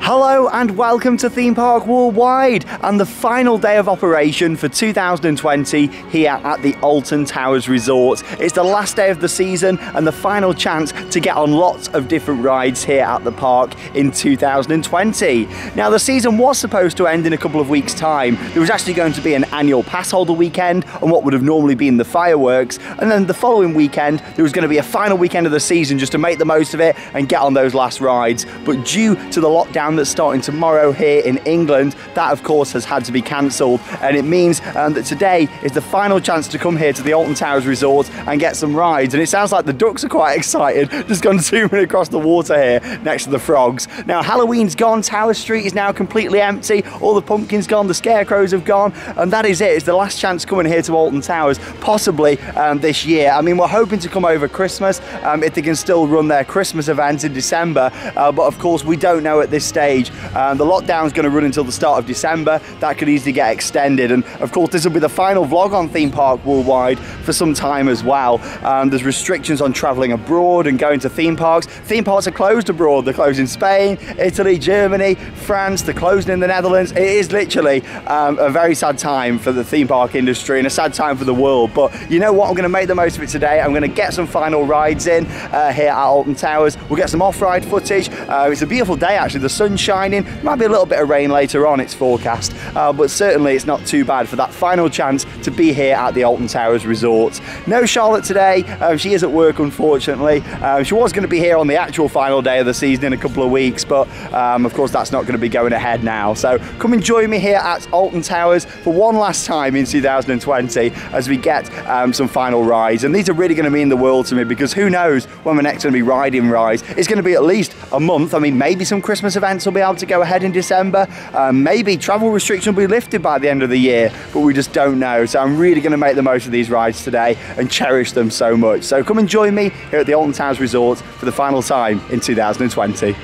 Hello and welcome to Theme Park Worldwide and the final day of operation for 2020 here at the Alton Towers Resort. It's the last day of the season and the final chance to get on lots of different rides here at the park in 2020. Now the season was supposed to end in a couple of weeks' time. There was actually going to be an annual pass holder weekend and what would have normally been the fireworks, and then the following weekend there was going to be a final weekend of the season just to make the most of it and get on those last rides. But due to the lockdown that's starting tomorrow here in England, that of course has had to be cancelled, and it means that today is the final chance to come here to the Alton Towers Resort and get some rides. And it sounds like the ducks are quite excited, just gone zooming across the water here next to the frogs. Now Halloween's gone, Tower Street is now completely empty, all the pumpkins gone, the scarecrows have gone, and that is it. It's the last chance coming here to Alton Towers, possibly this year. I mean, we're hoping to come over Christmas if they can still run their Christmas event in December, but of course we don't know at this stage. The lockdown's going to run until the start of December. That could easily get extended, and of course this will be the final vlog on Theme Park Worldwide for some time as well. There's restrictions on travelling abroad and going to theme parks. Theme parks are closed abroad. They're closed in Spain, Italy, Germany, France. They're closed in the Netherlands. It is literally a very sad time for the theme park industry and a sad time for the world, but you know what, I'm going to make the most of it today. I'm going to get some final rides in here at Alton Towers. We'll get some off-ride footage. It's a beautiful day actually, the sun's shining. Might be a little bit of rain later on, it's forecast, but certainly it's not too bad for that final chance to be here at the Alton Towers Resort. No Charlotte today, she is at work unfortunately. She was going to be here on the actual final day of the season in a couple of weeks, but of course that's not going to be going ahead now. So come and join me here at Alton Towers for one last time in 2020 as we get some final rides, and these are really going to mean the world to me, because who knows when we're next going to be riding rides. It's going to be at least a month. I mean, maybe some Christmas events will be able to go ahead in December, maybe travel restrictions will be lifted by the end of the year, but we just don't know. So I'm really going to make the most of these rides today and cherish them so much. So come and join me here at the Alton Towers Resort for the final time in 2020.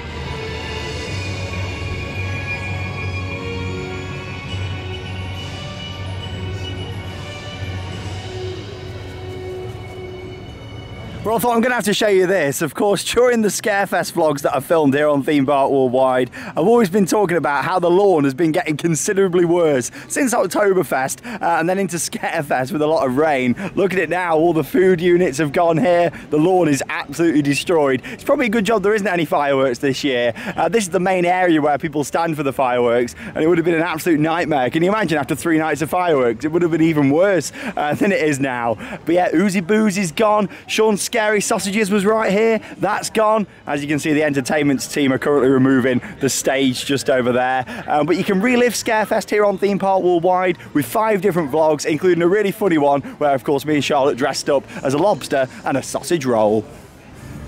Well, I thought I'm going to have to show you this. Of course, during the Scarefest vlogs that I've filmed here on Theme Park Worldwide, I've always been talking about how the lawn has been getting considerably worse since Oktoberfest and then into Scarefest with a lot of rain. Look at it now, all the food units have gone here. The lawn is absolutely destroyed. It's probably a good job there isn't any fireworks this year. This is the main area where people stand for the fireworks, and it would have been an absolute nightmare. Can you imagine after 3 nights of fireworks? It would have been even worse than it is now. But yeah, Oozy Boozy's gone. Sean's Scary Sausages was right here, that's gone. As you can see, the entertainments team are currently removing the stage just over there. But you can relive Scarefest here on Theme Park Worldwide with 5 different vlogs, including a really funny one where of course me and Charlotte dressed up as a lobster and a sausage roll.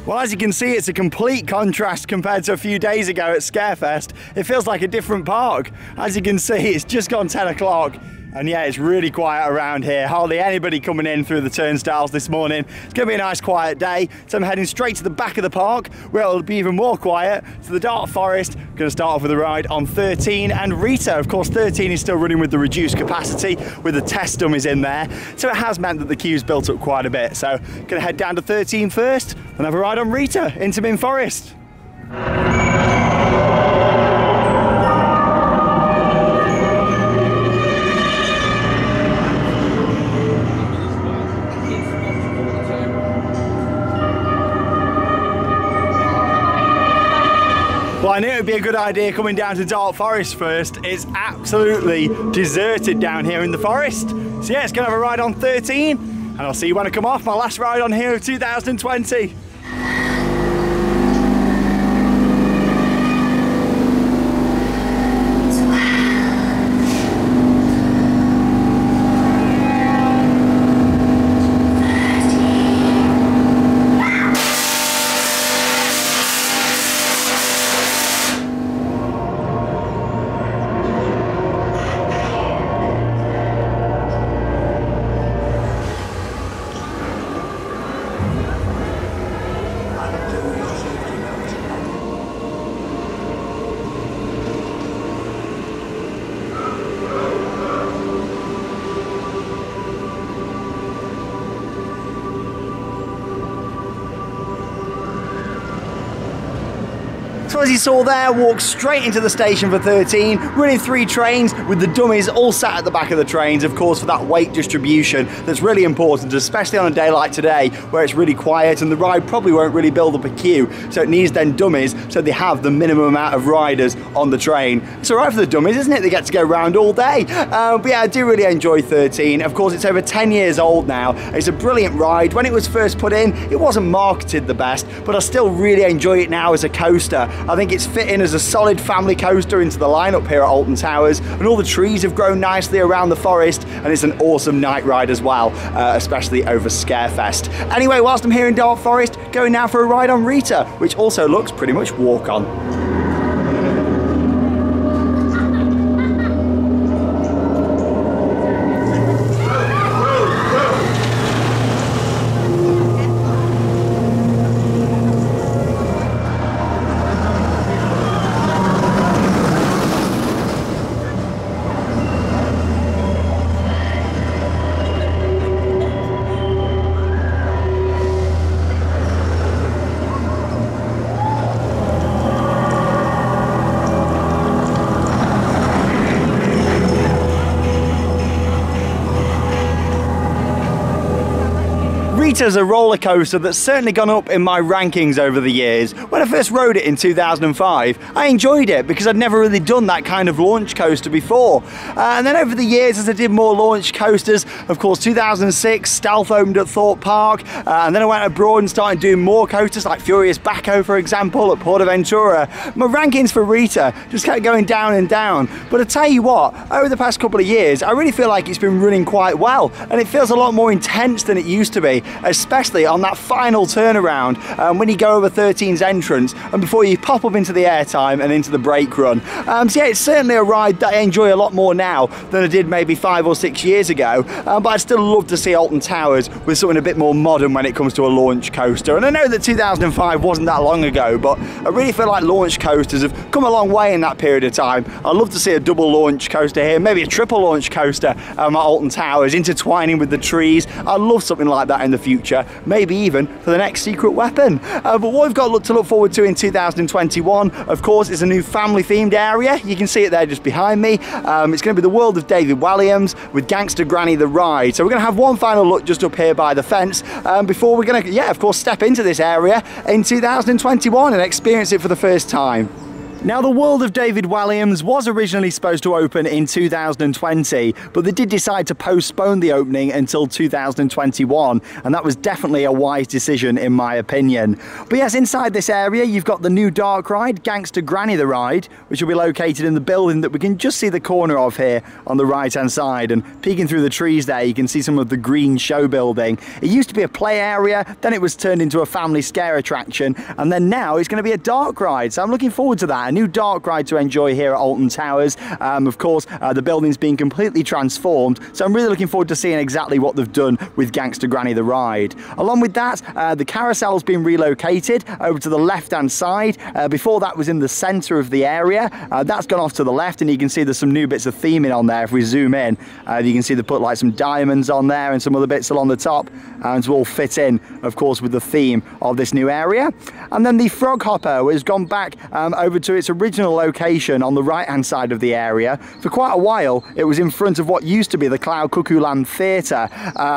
Well, as you can see, it's a complete contrast compared to a few days ago at Scarefest. It feels like a different park. As you can see, it's just gone 10 o'clock. And yeah, it's really quiet around here. Hardly anybody coming in through the turnstiles this morning. It's going to be a nice quiet day. So I'm heading straight to the back of the park where it'll be even more quiet, to the Dark Forest. I'm going to start off with a ride on 13 and Rita. Of course, 13 is still running with the reduced capacity with the test dummies in there. So it has meant that the queue's built up quite a bit. So I'm going to head down to 13 first and have a ride on Rita into Min Forest. Well, I knew it would be a good idea coming down to Dark Forest first. It's absolutely deserted down here in the forest. So yeah, it's going to have a ride on 13, and I'll see you when I come off. My last ride on here of 2020. Well, as you saw there, walked straight into the station for 13, running 3 trains with the dummies all sat at the back of the trains, of course, for that weight distribution that's really important, especially on a day like today where it's really quiet and the ride probably won't really build up a queue, so it needs then dummies so they have the minimum amount of riders on the train. It's all right for the dummies, isn't it? They get to go around all day. But yeah, I do really enjoy 13. Of course, it's over 10 years old now. It's a brilliant ride. When it was first put in, it wasn't marketed the best, but I still really enjoy it now as a coaster. I think it's fit in as a solid family coaster into the lineup here at Alton Towers, and all the trees have grown nicely around the forest, and it's an awesome night ride as well, especially over Scarefest. Anyway, whilst I'm here in Dark Forest, going now for a ride on Rita, which also looks pretty much walk on. Rita's a roller coaster that's certainly gone up in my rankings over the years. When I first rode it in 2005, I enjoyed it because I'd never really done that kind of launch coaster before. And then over the years, as I did more launch coasters, of course, 2006, Stealth opened at Thorpe Park, and then I went abroad and started doing more coasters like Furious Baco, for example, at Portaventura. My rankings for Rita just kept going down and down. But I tell you what, over the past couple of years, I really feel like it's been running quite well, and it feels a lot more intense than it used to be, especially on that final turnaround when you go over 13's entrance and before you pop up into the airtime and into the brake run. So yeah, it's certainly a ride that I enjoy a lot more now than I did maybe 5 or 6 years ago, but I'd still love to see Alton Towers with something a bit more modern when it comes to a launch coaster. And I know that 2005 wasn't that long ago, but I really feel like launch coasters have come a long way in that period of time. I'd love to see a double launch coaster here, maybe a triple launch coaster at Alton Towers, intertwining with the trees. I'd love something like that in the future, maybe even for the next secret weapon. But what we've got to look forward to in 2021, of course, is a new family themed area. You can see it there just behind me. It's going to be the world of David Walliams with Gangster Granny the ride. So we're going to have one final look just up here by the fence before we're going to, yeah, of course, step into this area in 2021 and experience it for the first time. Now, the world of David Walliams was originally supposed to open in 2020, but they did decide to postpone the opening until 2021, and that was definitely a wise decision in my opinion. But yes, inside this area, you've got the new dark ride, Gangster Granny the ride, which will be located in the building that we can just see the corner of here on the right-hand side, and peeking through the trees there, you can see some of the green show building. It used to be a play area, then it was turned into a family scare attraction, and then now it's going to be a dark ride, so I'm looking forward to that. A new dark ride to enjoy here at Alton Towers. Of course, the building's been completely transformed, so I'm really looking forward to seeing exactly what they've done with Gangster Granny the ride. Along with that, the carousel's been relocated over to the left-hand side. Before that was in the centre of the area. That's gone off to the left, and you can see there's some new bits of theming on there. If we zoom in, you can see they put like some diamonds on there and some other bits along the top, and to all fit in, of course, with the theme of this new area. And then the frog hopper has gone back over to its original location on the right-hand side of the area. For quite a while, it was in front of what used to be the Cloud Cuckoo Land Theatre,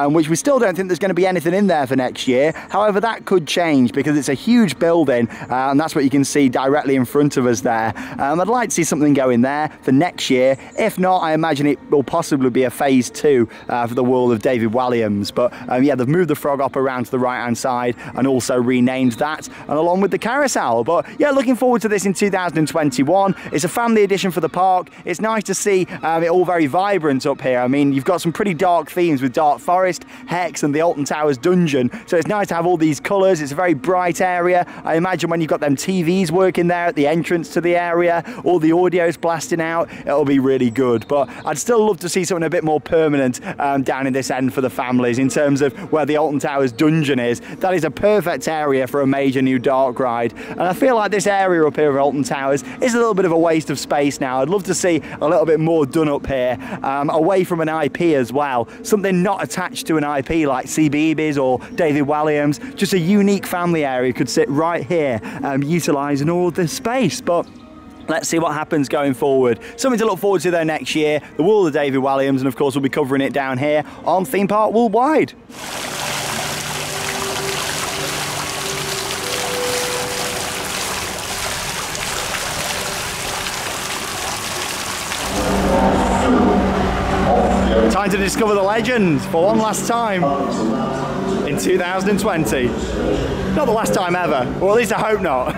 which we still don't think there's going to be anything in there for next year. However, that could change because it's a huge building, and that's what you can see directly in front of us there. I'd like to see something going there for next year. If not, I imagine it will possibly be a phase 2 for the world of David Walliams. But yeah, they've moved the frog up around to the right-hand side and also renamed that, and along with the carousel. But yeah, looking forward to this in 2021. It's a family edition for the park. It's nice to see it all very vibrant up here. I mean, you've got some pretty dark themes with Dark Forest, Hex, and the Alton Towers Dungeon. So it's nice to have all these colours. It's a very bright area. I imagine when you've got them TVs working there at the entrance to the area, all the audio's blasting out, it'll be really good. But I'd still love to see something a bit more permanent down in this end for the families in terms of where the Alton Towers Dungeon is. That is a perfect area for a major new dark ride. And I feel like this area up here of Alton Towers Towers is a little bit of a waste of space now. I'd love to see a little bit more done up here, away from an IP as well. Something not attached to an IP like CBeebies or David Walliams. Just a unique family area could sit right here, utilising all this space. But let's see what happens going forward. Something to look forward to though next year, the world of David Walliams, and of course we'll be covering it down here on Theme Park Worldwide. Time to discover the legend for one last time in 2020. Not the last time ever, or at least I hope not.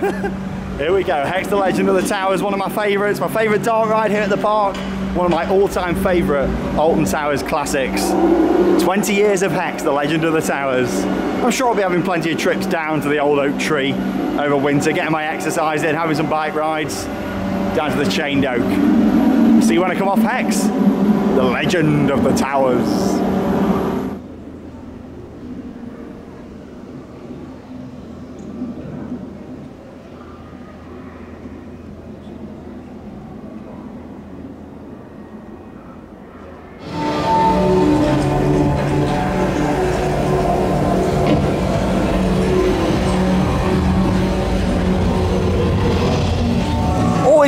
Here we go, Hex the Legend of the Towers, one of my favourites, my favourite dark ride here at the park, one of my all-time favourite Alton Towers classics. 20 years of Hex, the Legend of the Towers. I'm sure I'll be having plenty of trips down to the old oak tree over winter, getting my exercise in, having some bike rides, down to the chained oak. See you when I come off Hex, the Legend of the Towers.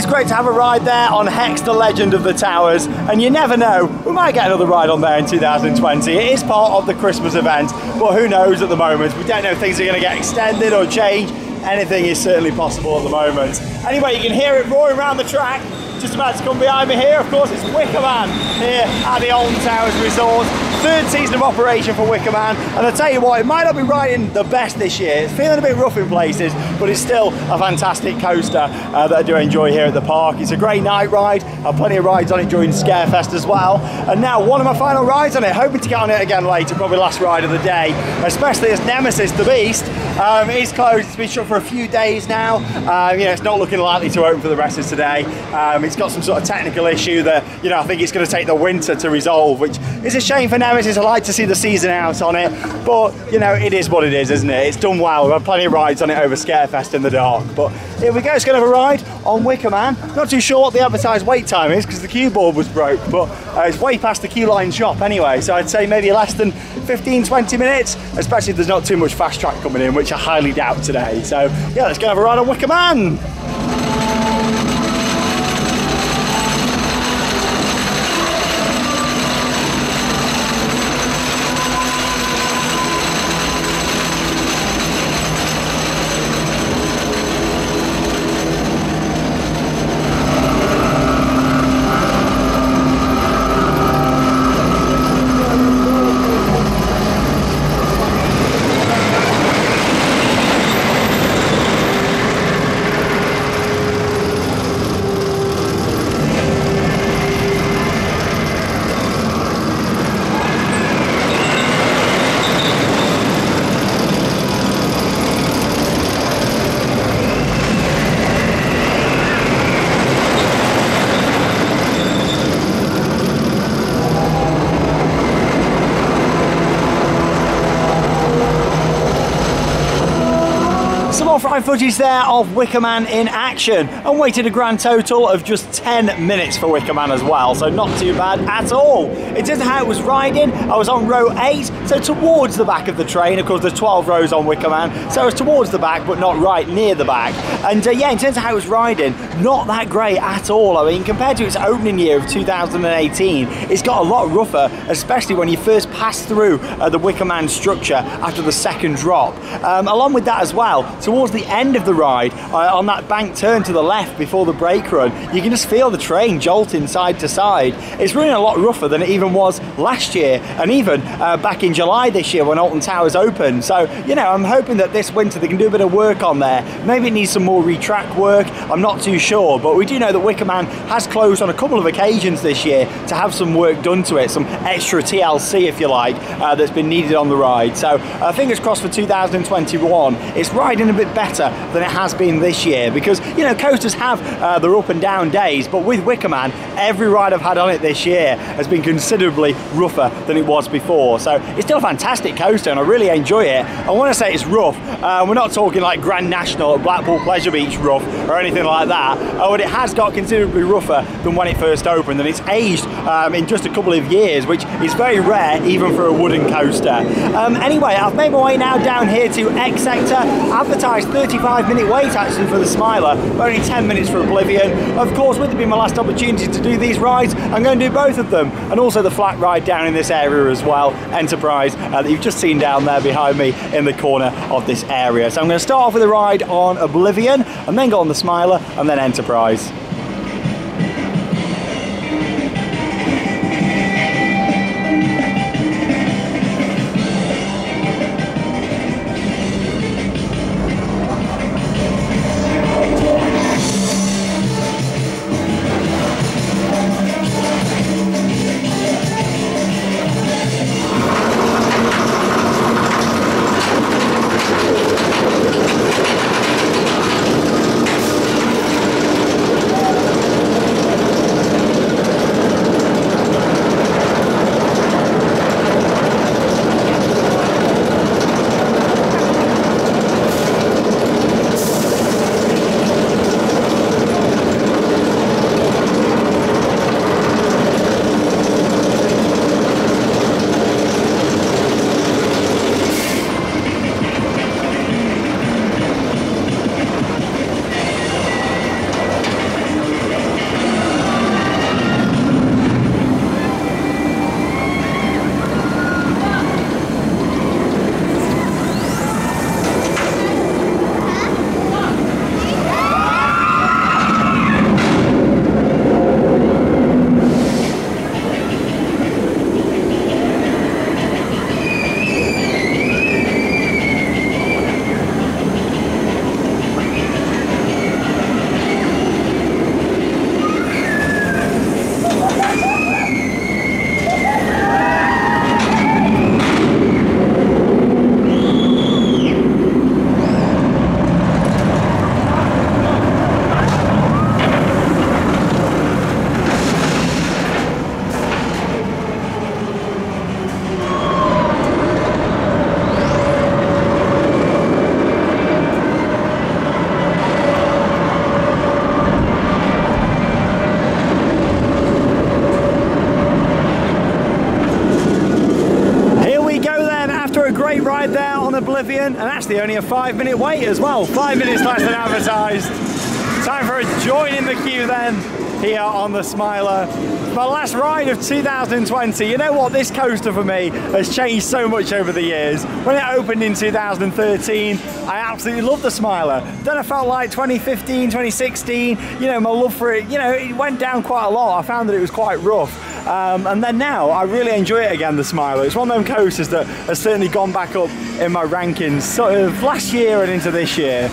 Great to have a ride there on Hex the Legend of the Towers, and you never know, we might get another ride on there in 2020. It is part of the Christmas event, but who knows at the moment. We don't know if things are going to get extended or change. Anything is certainly possible at the moment. Anyway, you can hear it roaring around the track. Just about to come behind me here, of course, it's Wicker Man here at the Alton Towers Resort. Third season of operation for Wicker Man, and I tell you what, it might not be riding the best this year. It's feeling a bit rough in places, but it's still a fantastic coaster that I do enjoy here at the park. It's a great night ride. I have plenty of rides on it during Scarefest as well. And now one of my final rides on it, hoping to get on it again later, probably last ride of the day, especially as Nemesis the Beast is closed. It's been shut for a few days now. You know, it's not looking likely to open for the rest of today. It's got some sort of technical issue that, you know, I think it's going to take the winter to resolve, which is a shame for Nemesis. I like to see the season out on it, but you know, it is what it is, isn't it? It's done well. We've had plenty of rides on it over Scarefest in the dark, but here we go. It's going to have a ride on Wicker Man. Not too sure what the advertised wait time is because the queue board was broke, but it's way past the queue line shop anyway, so I'd say maybe less than 15-20 minutes, especially if there's not too much fast track coming in, which I highly doubt today. So yeah, let's go have a ride on Wicker Man. Fine footage there of Wicker Man in action, and waited a grand total of just 10 minutes for Wicker Man as well, so not too bad at all. In terms of how it was riding, I was on row 8, so towards the back of the train. Of course there's 12 rows on Wicker Man, so I was towards the back but not right near the back. And yeah, in terms of how it was riding, not that great at all. I mean, compared to its opening year of 2018, it's got a lot rougher, especially when you first pass through the Wicker Man structure after the second drop. Along with that as well, towards the end of the ride, on that bank turn to the left before the brake run, you can just feel the train jolting side to side. It's running a lot rougher than it even was last year, and even back in July this year when Alton Towers opened. So, you know, I'm hoping that this winter they can do a bit of work on there. Maybe it needs some more retrack work, I'm not too sure, but we do know that Wicker Man has closed on a couple of occasions this year to have some work done to it, some extra TLC if you like, that's been needed on the ride. So fingers crossed for 2021. It's riding a bit better hotter than it has been this year, because, you know, coasters have their up and down days, but with Wicker Man, every ride I've had on it this year has been considerably rougher than it was before. So it's still a fantastic coaster and I really enjoy it. I want to say it's rough. We're not talking like Grand National at Blackpool Pleasure Beach rough or anything like that, but it has got considerably rougher than when it first opened, and it's aged in just a couple of years, which is very rare even for a wooden coaster. Anyway, I've made my way now down here to X Sector. Advertised 35-minute wait actually for the Smiler, but only 10 minutes for Oblivion. Of course, with it being my last opportunity to do these rides, I'm going to do both of them, and also the flat ride down in this area as well, Enterprise, that you've just seen down there behind me in the corner of this area. So I'm going to start off with a ride on Oblivion, and then go on the Smiler, and then Enterprise. Ride there on Oblivion, and actually only a 5-minute wait as well, 5 minutes less than advertised. Time for a join in the queue then here on the Smiler. My last ride of 2020. You know what, this coaster for me has changed so much over the years. When it opened in 2013, I absolutely loved the Smiler. Then I felt like 2015, 2016, you know, my love for it, you know, it went down quite a lot. I found that it was quite rough. And then now I really enjoy it again, the Smiler. It's one of them coasters that has certainly gone back up in my rankings sort of last year and into this year.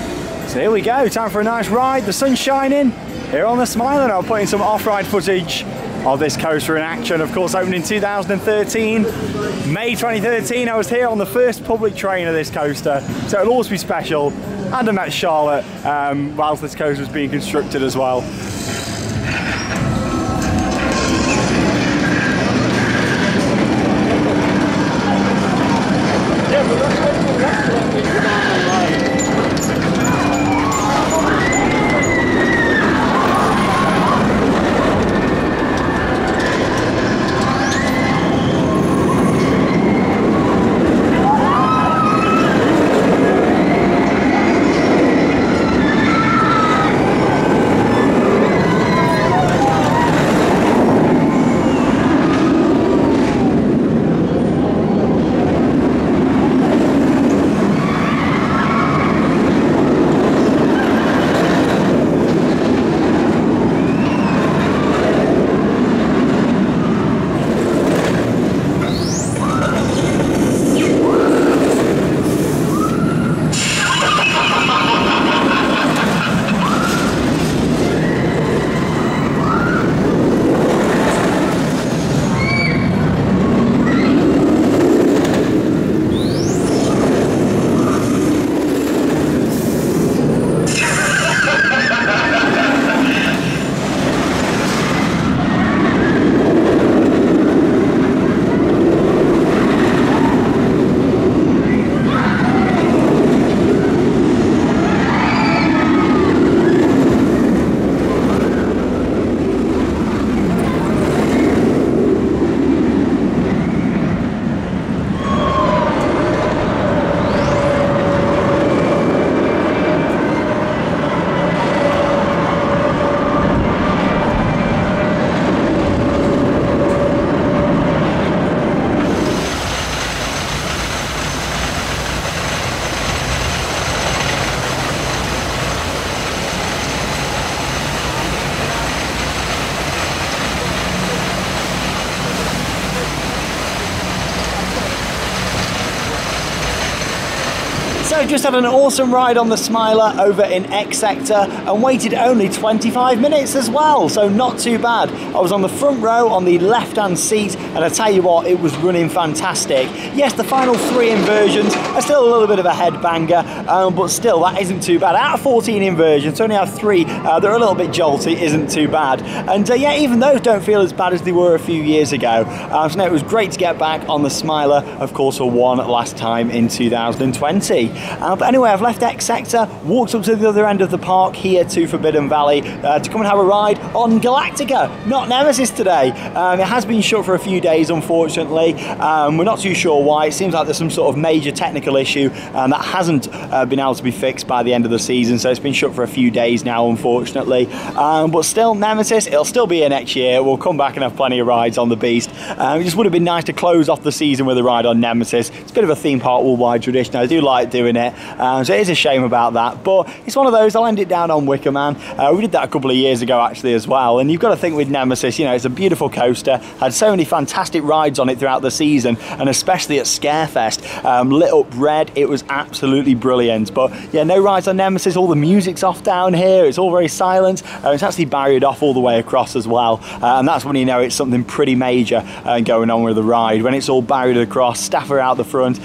So here we go, time for a nice ride. The sun's shining here on the Smiler, and I'll put in some off-ride footage of this coaster in action. Of course, opened in 2013. May 2013, I was here on the first public train of this coaster, so it'll always be special. And I met Charlotte whilst this coaster was being constructed as well. So just had an awesome ride on the Smiler over in X Sector and waited only 25 minutes as well, so not too bad. I was on the front row on the left hand seat, and I tell you what, it was running fantastic. Yes, the final 3 inversions are still a little bit of a headbanger, but still that isn't too bad. Out of 14 inversions, to only have 3 that are a little bit jolty isn't too bad. And yeah, even those don't feel as bad as they were a few years ago. So no, it was great to get back on the Smiler, of course, for one last time in 2020. But anyway, I've left X Sector, walked up to the other end of the park here to Forbidden Valley to come and have a ride on Galactica, not Nemesis today. It has been shut for a few days, unfortunately. We're not too sure why. It seems like there's some sort of major technical issue that hasn't been able to be fixed by the end of the season, so it's been shut for a few days now, unfortunately. But still, Nemesis, it'll still be here next year. We'll come back and have plenty of rides on the Beast. It just would have been nice to close off the season with a ride on Nemesis. It's a bit of a theme park worldwide tradition. I do like doing it, so it is a shame about that, but it's one of those. I'll end it down on Wicker Man. We did that a couple of years ago actually as well, and you've got to think with Nemesis, you know, it's a beautiful coaster, had so many fantastic rides on it throughout the season, and especially at Scarefest, lit up red. It was absolutely brilliant. But yeah, no rides on Nemesis. All the music's off down here, it's all very silent. It's actually barriered off all the way across as well, and that's when you know it's something pretty major going on with the ride. When it's all barriered across, staff are out the front,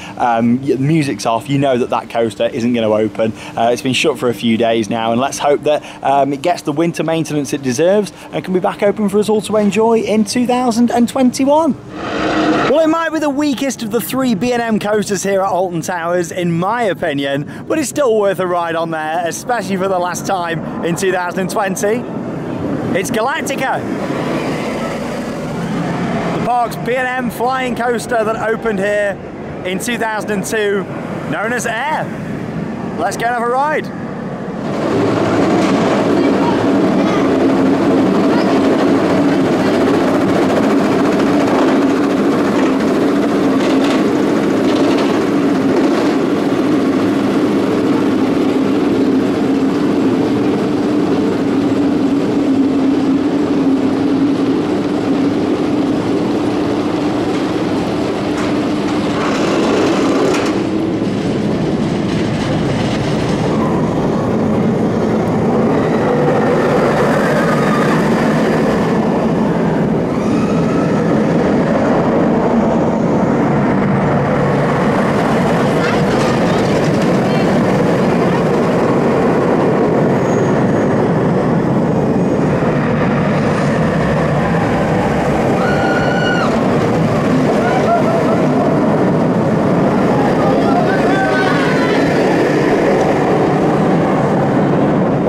music's off, you know that that coaster isn't going to open. It's been shut for a few days now, and let's hope that it gets the winter maintenance it deserves and can be back open for us all to enjoy in 2021. Well, it might be the weakest of the 3 B&M coasters here at Alton Towers, in my opinion, but it's still worth a ride on there, especially for the last time in 2020. It's Galactica, the park's B&M flying coaster that opened here in 2002, known as Air. Let's go and have a ride.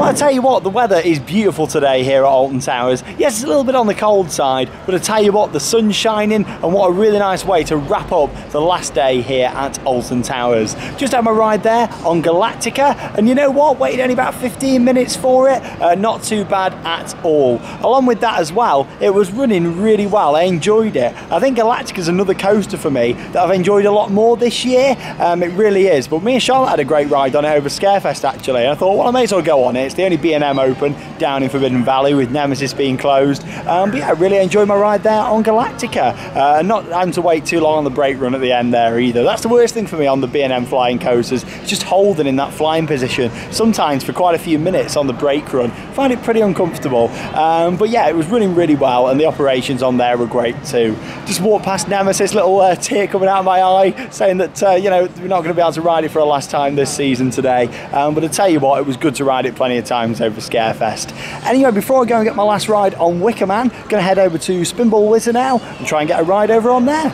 I tell you what, the weather is beautiful today here at Alton Towers. Yes, it's a little bit on the cold side, but I tell you what, the sun's shining, and what a really nice way to wrap up the last day here at Alton Towers. Just had my ride there on Galactica, and you know what, waited only about 15 minutes for it. Not too bad at all. Along with that as well, it was running really well. I enjoyed it. I think Galactica's another coaster for me that I've enjoyed a lot more this year. It really is. But me and Charlotte had a great ride on it over Scarefest actually, and I thought, well, I may as well go on it. It's the only B&M open down in Forbidden Valley, with Nemesis being closed. But yeah, I really enjoyed my ride there on Galactica. Not having to wait too long on the brake run at the end there either. That's the worst thing for me on the B&M flying coasters. It's just holding in that flying position, sometimes for quite a few minutes on the brake run. I find it pretty uncomfortable. But yeah, it was running really well, and the operations on there were great too. Just walked past Nemesis, little tear coming out of my eye, saying that you know, we're not going to be able to ride it for a last time this season today. But I tell you what, it was good to ride it plenty of times over Scarefest. Anyway, before I go and get my last ride on Wicker Man, I'm going to head over to Spinball Whizzer now and try and get a ride over on there.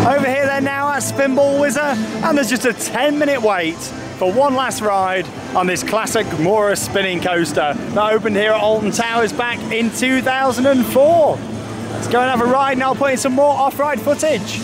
Over here then now at Spinball Whizzer, and there's just a 10-minute wait for one last ride on this classic Mora spinning coaster that opened here at Alton Towers back in 2004. Let's go and have a ride, and I'll put in some more off-ride footage.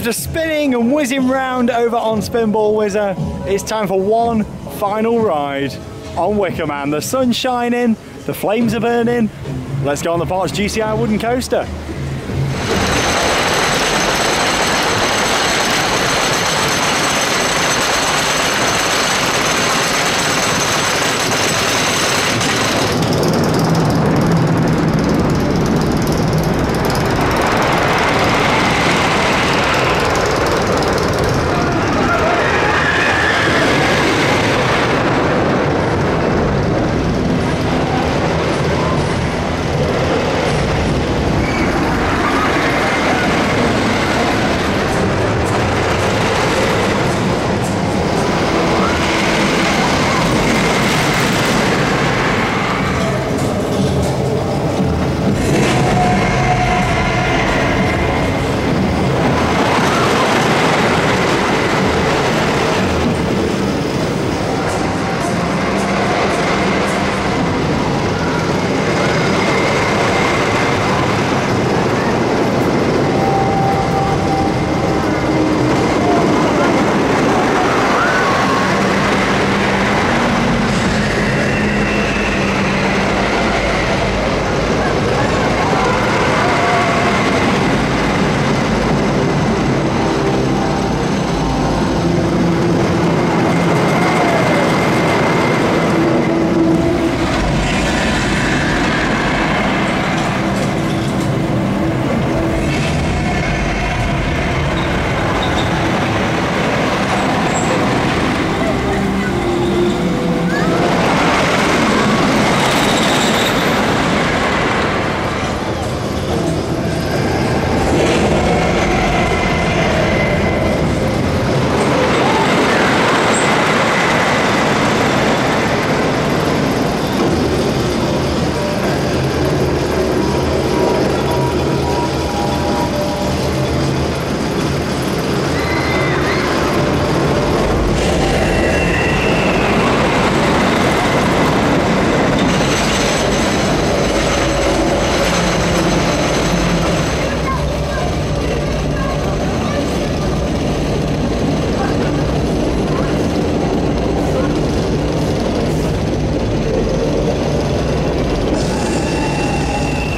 After spinning and whizzing round over on Spinball Whizzer, it's time for one final ride on Wicker Man. The sun's shining, the flames are burning. Let's go on the Parks GCI wooden coaster.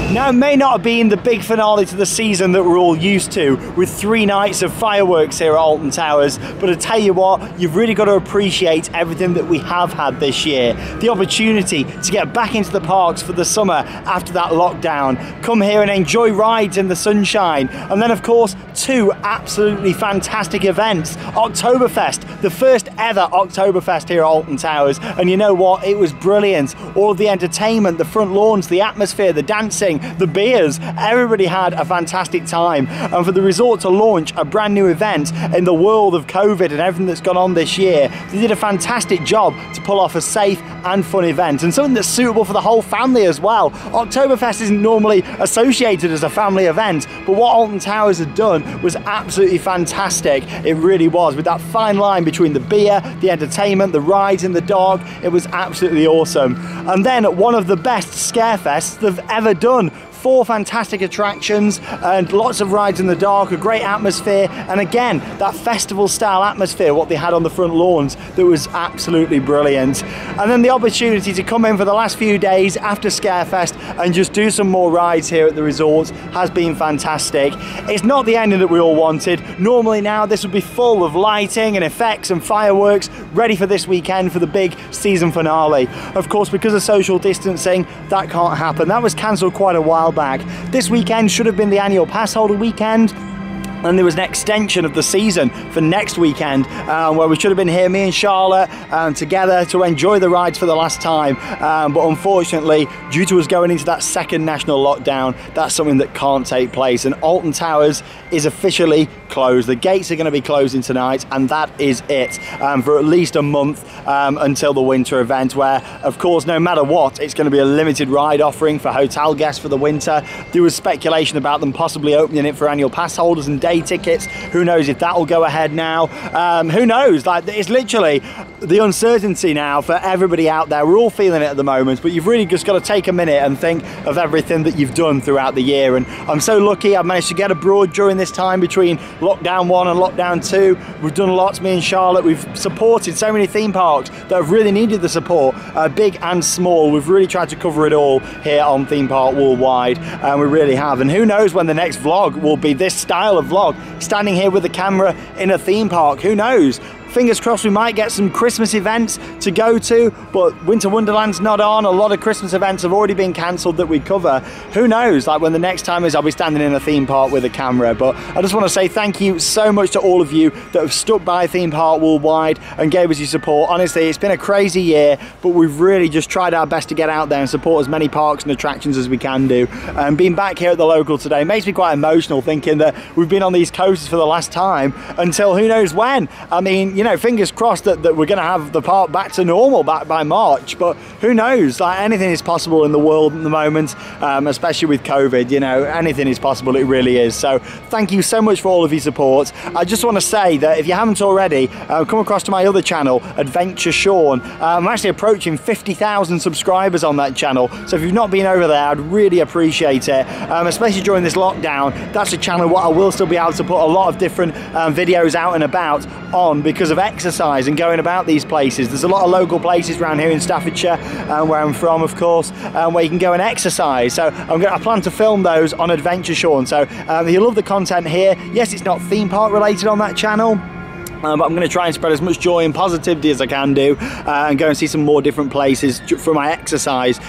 Now, it may not have been the big finale to the season that we're all used to, with 3 nights of fireworks here at Alton Towers, but I tell you what, you've really got to appreciate everything that we have had this year. The opportunity to get back into the parks for the summer after that lockdown, come here and enjoy rides in the sunshine, and then of course 2 absolutely fantastic events. Oktoberfest, the first ever Oktoberfest here at Alton Towers, and you know what, it was brilliant. All of the entertainment, the front lawns, the atmosphere, the dancing, the beers, everybody had a fantastic time. And for the resort to launch a brand new event in the world of COVID and everything that's gone on this year, they did a fantastic job to pull off a safe and fun event, and something that's suitable for the whole family as well. Oktoberfest isn't normally associated as a family event, but what Alton Towers had done was absolutely fantastic. It really was, with that fine line between the beer, the entertainment, the rides and the dog. It was absolutely awesome. And then one of the best Scarefests they've ever done. 4 fantastic attractions and lots of rides in the dark, a great atmosphere, and again that festival style atmosphere what they had on the front lawns that was absolutely brilliant. And then the opportunity to come in for the last few days after Scarefest and just do some more rides here at the resort has been fantastic. It's not the ending that we all wanted. Normally now this would be full of lighting and effects and fireworks ready for this weekend for the big season finale. Of course, because of social distancing, that can't happen. That was cancelled quite a while back. This weekend should have been the annual pass holder weekend, and there was an extension of the season for next weekend where we should have been here, me and Charlotte, together to enjoy the rides for the last time, but unfortunately due to us going into that second national lockdown, that's something that can't take place, and Alton Towers is officially closed. The gates are going to be closing tonight, and that is it for at least a month until the winter event, where of course no matter what it's going to be a limited ride offering for hotel guests for the winter. There was speculation about them possibly opening it for annual pass holders and day tickets. Who knows if that will go ahead now? Who knows? Like, it's literally the uncertainty now for everybody out there. We're all feeling it at the moment, but you've really just got to take a minute and think of everything that you've done throughout the year. And I'm so lucky I've managed to get abroad during this time between lockdown 1 and lockdown 2. We've done lots, me and Charlotte. We've supported so many theme parks that have really needed the support, big and small. We've really tried to cover it all here on Theme Park Worldwide, and we really have. And who knows when the next vlog will be this style of vlog, standing here with a camera in a theme park. Who knows? Fingers crossed we might get some Christmas events to go to, but Winter Wonderland's not on. A lot of Christmas events have already been cancelled that we cover. Who knows, like when the next time is, I'll be standing in a theme park with a camera. But I just want to say thank you so much to all of you that have stuck by Theme Park Worldwide and gave us your support. Honestly, it's been a crazy year, but we've really just tried our best to get out there and support as many parks and attractions as we can do. And being back here at the local today makes me quite emotional, thinking that we've been on these coasts for the last time until who knows when. I mean, you know, fingers crossed that we're going to have the park back to normal back by March, but who knows? Like, anything is possible in the world at the moment, especially with COVID. You know, anything is possible, it really is. So thank you so much for all of your support. I just want to say that if you haven't already, come across to my other channel, Adventure Sean. I'm actually approaching 50,000 subscribers on that channel, so if you've not been over there, I'd really appreciate it, especially during this lockdown. That's a channel what I will still be able to put a lot of different videos out and about on, because of exercise and going about these places. There's a lot of local places around here in Staffordshire, where I'm from, of course, where you can go and exercise. So I plan to film those on Adventure Sean. So if you love the content here, yes, it's not theme park related on that channel, but I'm going to try and spread as much joy and positivity as I can do, and go and see some more different places for my exercise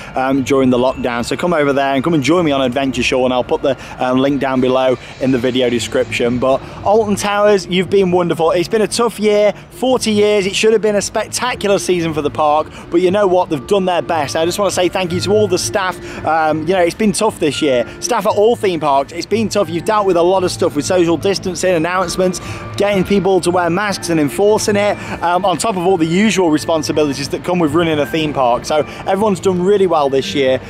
during the lockdown. So come over there and come and join me on Adventure Sean. I'll put the link down below in the video description. But Alton Towers, you've been wonderful. It's been a tough year, 40 years. It should have been a spectacular season for the park, but you know what? They've done their best. I just want to say thank you to all the staff. You know, it's been tough this year. Staff at all theme parks, it's been tough. You've dealt with a lot of stuff with social distancing, announcements, getting people to wear masks and enforcing it, on top of all the usual responsibilities that come with running a theme park. So everyone's done really well this year.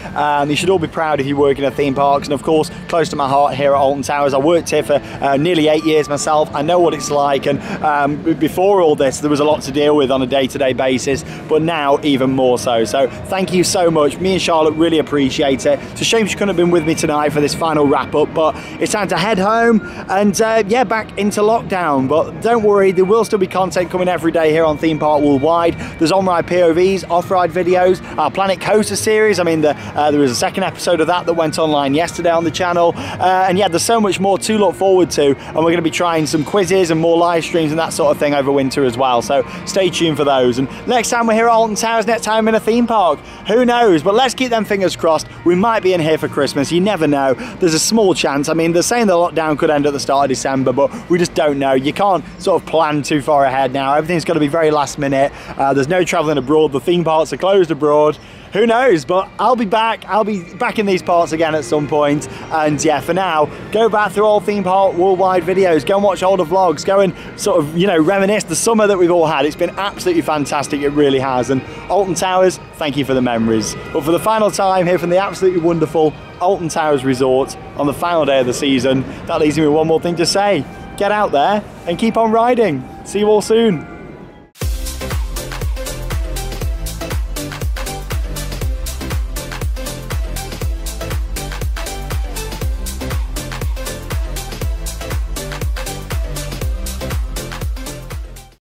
You should all be proud if you work in a theme park, and of course close to my heart here at Alton Towers. I worked here for nearly 8 years myself. I know what it's like, and before all this there was a lot to deal with on a day-to-day basis, but now even more so. So thank you so much. Me and Charlotte really appreciate it. It's a shame she couldn't have been with me tonight for this final wrap-up, but it's time to head home and yeah, back into lockdown. But don't worry, there will still be content coming every day here on Theme Park Worldwide. There's on-ride POVs, off-ride videos, our Planet Coaster series. I mean, there was a second episode of that went online yesterday on the channel, and yeah, there's so much more to look forward to, and we're going to be trying some quizzes and more live streams and that sort of thing over winter as well, so stay tuned for those. And next time we're here at Alton Towers, next time in a theme park, who knows? But let's keep them fingers crossed. We might be in here for Christmas, you never know. There's a small chance. I mean, they're saying the lockdown could end at the start of December, but we just don't know. You can't sort of plan too far ahead now. Everything's got to be very last minute. There's no traveling abroad. The theme parks are closed abroad. Who knows? But I'll be back. I'll be back in these parts again at some point. And yeah, for now, go back through all Theme Park Worldwide videos. Go and watch older vlogs. Go and sort of, you know, reminisce the summer that we've all had. It's been absolutely fantastic. It really has. And Alton Towers, thank you for the memories. But for the final time here from the absolutely wonderful Alton Towers Resort on the final day of the season, that leaves me with one more thing to say. Get out there and keep on riding. See you all soon.